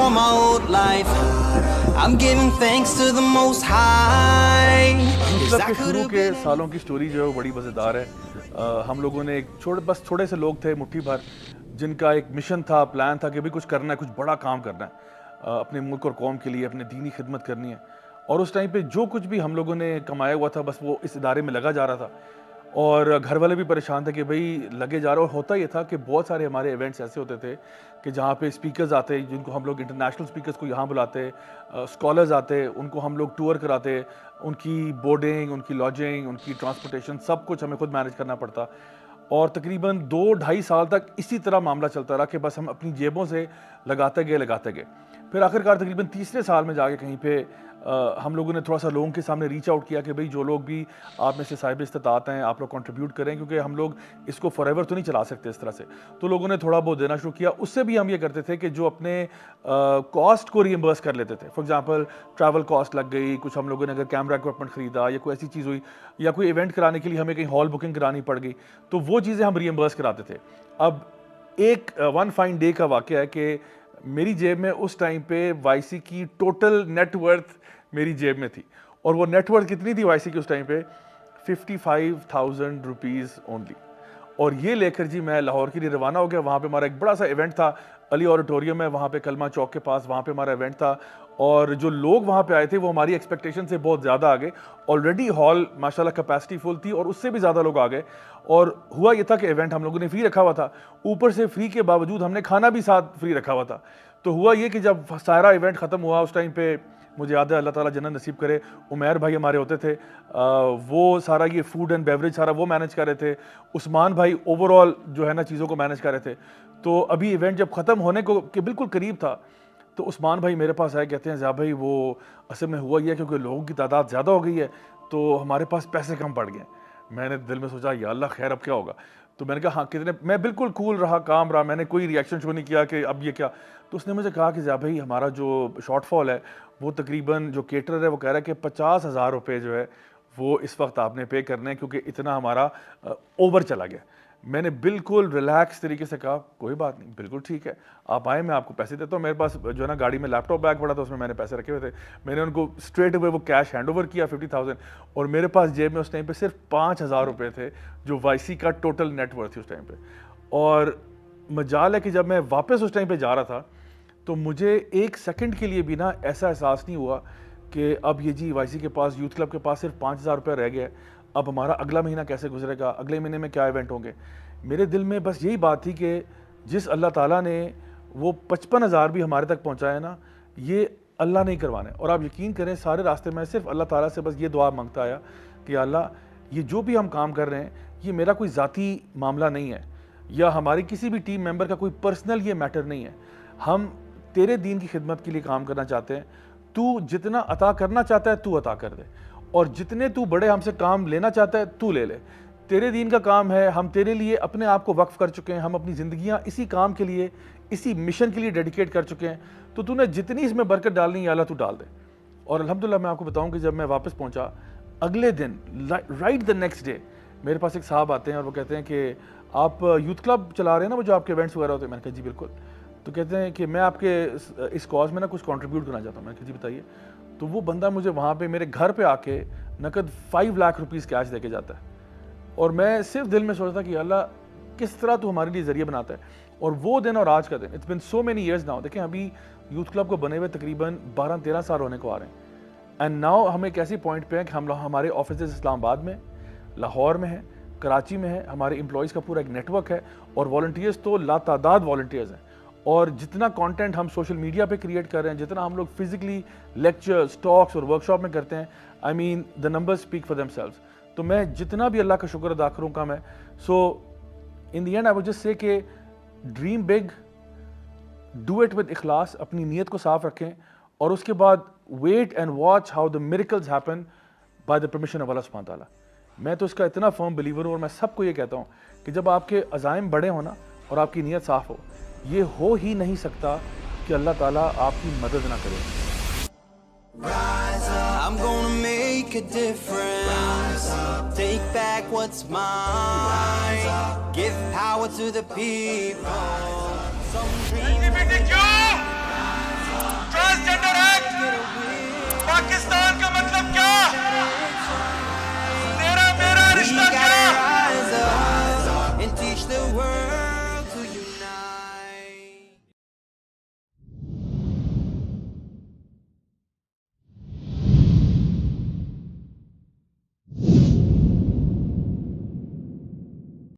on my old life. I'm giving thanks to the Most High. Youth club کے شروع کے سالوں کی سٹوری جو ہے وہ بڑی مزیدار ہے. ہم لوگوں نے ایک بس تھوڑے سے لوگ تھے مٹھی بھر جن کا ایک مشن تھا, پلان تھا کہ بھی کچھ کرنا ہے, کچھ بڑا کام کرنا ہے, اپنے ملک اور قوم کے لیے اپنے دینی خدمت کرنی ہے. اور اس ٹائم پہ جو کچھ بھی ہم لوگوں نے کمایا ہوا تھا بس وہ اس ادارے میں لگا جا رہا تھا. اور گھر والے بھی پریشان تھے کہ بھئی لگے جا رہا. اور ہوتا یہ تھا کہ بہت سارے ہمارے ایونٹس ایسے ہوتے تھے کہ جہاں پہ اسپیکرز آتے جن کو ہم لوگ انٹرنیشنل اسپیکرز کو یہاں بلاتے, اسکالرز آتے, ان کو ہم لوگ ٹور کراتے, ان کی بورڈنگ, ان کی لاجنگ, ان کی ٹرانسپورٹیشن سب کچھ ہمیں خود مینیج کرنا پڑتا. اور تقریباً 2-2.5 سال تک اسی طرح معاملہ چلتا رہا کہ بس ہم اپنی جیبوں سے لگاتے گئے. پھر آخر کار تقریباً تیسرے سال میں جا کے کہیں پہ ہم لوگوں نے تھوڑا سا لوگوں کے سامنے ریچ آؤٹ کیا کہ بھئی جو لوگ بھی آپ میں سے صاحب استطاعت ہیں آپ لوگ کنٹریبیوٹ کریں, کیونکہ ہم لوگ اس کو فار ایور تو نہیں چلا سکتے اس طرح سے. تو لوگوں نے تھوڑا بہت دینا شروع کیا. اس سے بھی ہم یہ کرتے تھے کہ جو اپنے کاسٹ کو ری ایمبرس کر لیتے تھے. فار ایگزامپل ٹریول کاسٹ لگ گئی, کچھ ہم لوگوں نے اگر کیمرہ اکوپمنٹ خریدا یا کوئی ایسی چیز ہوئی, یا کوئی ایونٹ کرانے کے لیے ہمیں کہیں ہال بکنگ کرانی پڑ گئی, تو وہ چیزیں ہم ری ایمبرس کراتے تھے. اب ایک ون فائن ڈے کا واقعہ ہے کہ میری جیب میں اس ٹائم پہ وائی سی کی ٹوٹل نیٹ ورتھ میری جیب میں تھی. اور وہ نیٹ ورتھ کتنی تھی وائی سی کی اس ٹائم پہ؟ 55,000 روپیز اونلی. اور یہ لے کر جی میں لاہور کے لیے روانہ ہو گیا. وہاں پہ ہمارا ایک بڑا سا ایونٹ تھا علی آڈیٹوریم میں, وہاں پہ کلمہ چوک کے پاس, وہاں پہ ہمارا ایونٹ تھا. اور جو لوگ وہاں پہ آئے تھے وہ ہماری ایکسپیکٹیشن سے بہت زیادہ آگے. آلریڈی ہال ماشاءاللہ کیپیسٹی فل تھی اور اس سے بھی زیادہ لوگ آ گئے. اور ہوا یہ تھا کہ ایونٹ ہم لوگوں نے فری رکھا ہوا تھا, اوپر سے فری کے باوجود ہم نے کھانا بھی ساتھ فری رکھا ہوا تھا. تو ہوا یہ کہ جب سارا ایونٹ ختم ہوا اس ٹائم پہ مجھے یاد ہے, اللہ تعالیٰ جنت نصیب کرے, عمیر بھائی ہمارے ہوتے تھے, وہ سارا یہ فوڈ اینڈ بیوریج سارا وہ مینیج کر رہے تھے. عثمان بھائی اوور آل جو ہے نا چیزوں کو مینیج کر رہے تھے. تو ابھی ایونٹ جب ختم ہونے کو کہ بالکل قریب تھا تو عثمان بھائی میرے پاس آئے, کہتے ہیں ضیاء بھائی وہ اصل میں ہوا یہ ہے کیونکہ لوگوں کی تعداد زیادہ ہو گئی ہے تو ہمارے پاس پیسے کم پڑ گئے. میں نے دل میں سوچا یا اللہ خیر اب کیا ہوگا. تو میں نے کہا ہاں کتنے, میں بالکل کول رہا, کام رہا, میں نے کوئی ریئیکشن شو نہیں کیا کہ اب یہ کیا. تو اس نے مجھے کہا کہ ضیاء بھائی ہمارا جو شارٹ فال ہے وہ تقریباً جو کیٹرر ہے وہ کہہ رہا ہے کہ 50,000 روپے جو ہے وہ اس وقت آپ نے پے کرنے ہیں کیونکہ اتنا ہمارا اوور چلا گیا. میں نے بالکل ریلیکس طریقے سے کہا کوئی بات نہیں, بالکل ٹھیک ہے, آپ آئیں میں آپ کو پیسے دیتا ہوں. میرے پاس جو ہے نا گاڑی میں لیپ ٹاپ بیگ پڑا تھا, اس میں میں نے پیسے رکھے ہوئے تھے. میں نے ان کو اسٹریٹ اوے وہ کیش ہینڈ اوور کیا 50,000. اور میرے پاس جیب میں اس ٹائم پہ صرف 5,000 روپے تھے جو وائی سی کا ٹوٹل نیٹ ورتھ تھی اس ٹائم پہ. اور مجال ہے کہ جب میں واپس اس ٹائم پہ جا رہا تھا تو مجھے ایک سیکنڈ کے لیے بھی نا ایسا احساس نہیں ہوا کہ اب یہ جی وائی سی کے پاس, یوتھ کلب کے پاس صرف 5,000 روپے رہ گیا, اب ہمارا اگلا مہینہ کیسے گزرے گا, اگلے مہینے میں کیا ایونٹ ہوں گے. میرے دل میں بس یہی بات تھی کہ جس اللہ تعالیٰ نے وہ 55,000 بھی ہمارے تک پہنچایا نا, یہ اللہ نہیں کروانے. اور آپ یقین کریں سارے راستے میں صرف اللہ تعالیٰ سے بس یہ دعا مانگتا آیا کہ اللہ یہ جو بھی ہم کام کر رہے ہیں یہ میرا کوئی ذاتی معاملہ نہیں ہے یا ہماری کسی بھی ٹیم ممبر کا کوئی پرسنل یہ میٹر نہیں ہے. ہم تیرے دین کی خدمت کے لیے کام کرنا چاہتے ہیں, تو جتنا عطا کرنا چاہتا ہے تو عطا کر دے, اور جتنے تو بڑے ہم سے کام لینا چاہتا ہے تو لے لے. تیرے دین کا کام ہے, ہم تیرے لیے اپنے آپ کو وقف کر چکے ہیں, ہم اپنی زندگیاں اسی کام کے لیے, اسی مشن کے لیے ڈیڈیکیٹ کر چکے ہیں, تو نے جتنی اس میں برکت ڈالنی ہے اللہ تو ڈال دے. اور الحمدللہ میں آپ کو بتاؤں کہ جب میں واپس پہنچا اگلے دن رائٹ دا نیکسٹ ڈے میرے پاس ایک صاحب آتے ہیں اور وہ کہتے ہیں کہ آپ یوتھ کلب چلا رہے ہیں نا وہ جو آپ کے ایونٹس وغیرہ ہوتے ہیں. میں نے کہا جی بالکل. تو کہتے ہیں کہ میں آپ کے اس کاز میں نا کچھ کنٹریبیوٹ کرنا چاہتا ہوں. میں نے کہا جی بتائیے. تو وہ بندہ مجھے وہاں پہ میرے گھر پہ آ کے نقد 5 لاکھ روپیز کیش دے کے جاتا ہے. اور میں صرف دل میں سوچتا کہ اللہ کس طرح تو ہمارے لیے ذریعہ بناتا ہے. اور وہ دن اور آج کا دن, it's been so many years now. دیکھیں ابھی یوتھ کلب کو بنے ہوئے تقریباً 12-13 سال ہونے کو آ رہے ہیں. اینڈ ناؤ ہم ایک ایسی پوائنٹ پہ ہیں کہ ہمارے آفیسز اسلام آباد میں, لاہور میں ہیں, کراچی میں ہے, ہمارے امپلائیز کا پورا ایک نیٹ ورک ہے, اور والنٹیئرز تو لاتعداد والنٹیئرز ہیں. اور جتنا کانٹینٹ ہم سوشل میڈیا پہ کریٹ کر رہے ہیں, جتنا ہم لوگ فزیکلی لیکچرز, ٹاکس اور ورک شاپ میں کرتے ہیں, I mean the numbers speak for themselves. تو میں جتنا بھی اللہ کا شکر ادا کروں کا میں, so in the end I would just say کہ dream big, do it with اخلاص, اپنی نیت کو صاف رکھیں, اور اس کے بعد wait and watch how the miracles happen by the permission of Allah سبحانہ تعالیٰ. میں تو اس کا اتنا فرم بلیور ہوں, اور میں سب کو یہ کہتا ہوں کہ جب آپ کے عزائم بڑے ہوں نا اور آپ کی نیت صاف ہو, یہ ہو ہی نہیں سکتا کہ اللہ تعالیٰ آپ کی مدد نہ کرے. I'm gonna make a difference. Take back what's mine. Give power to the people. Some dreams